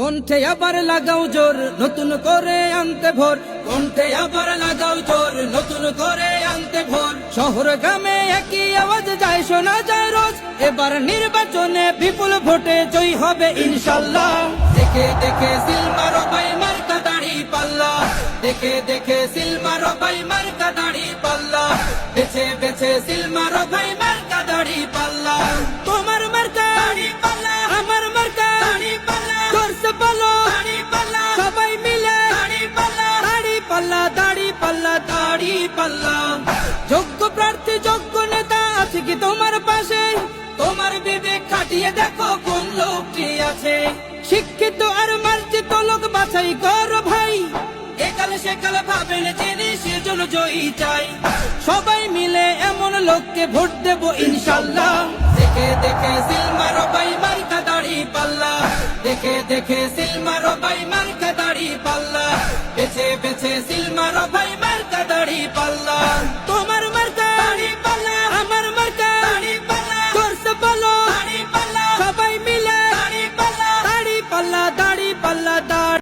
কণ্ঠে আবার লাগাও জোর নতুন করে আনতে ভোর, কণ্ঠে আবার লাগাও জোর নতুন করে আনতে ভোর। শহর গ্রামে একই আওয়াজ যায় শোনা যায় রোজ, এবার নির্বাচনে বিপুল ভোটে জয়ী হবে ইনশাল্লাহ। দেখে দেখে সিল মারো ভাই মার্কা দাড়ি পাল্লা, দেখে দেখে সিল মারো ভাই মার্কা দাড়ি পাল্লা, বেছে বেছে সিল মারো ভাই মার্কা দাড়ি পাল্লা। তোমার মার্কা দাড়ি পাল্লা, আমার মার্কা দাড়ি পাল্লা, জোরসে বলো দাড়ি পাল্লা, সবাই মিলে দাড়ি পাল্লা, দাড়ি পাল্লা, দাড়ি পাল্লা, দাড়ি পাল্লা। যোগ্য প্রার্থী যোগ্য নেতা আছে কি তোমার পাশে? তোমার বিবেক খাটিয়ে দেখো কোন লোকটি আছে। শিক্ষিত আর মার্জিত লোক বাছাই করো ভাই, একাল সেকাল ভাবেন জেনে সেজন্য জয়ী চাই। সবাই মিলে এমন লোককে ভোট দেব ইনশাল্লাহ। দেখে দেখে সিল মারো ভাই মার্কা দাড়ি পাল্লা, দেখে দেখে সিল মারো ভাই মার্কা দাড়ি পাল্লা, বেছে বেছে সিল মারো ভাই মার্কা দাড়ি পাল্লা।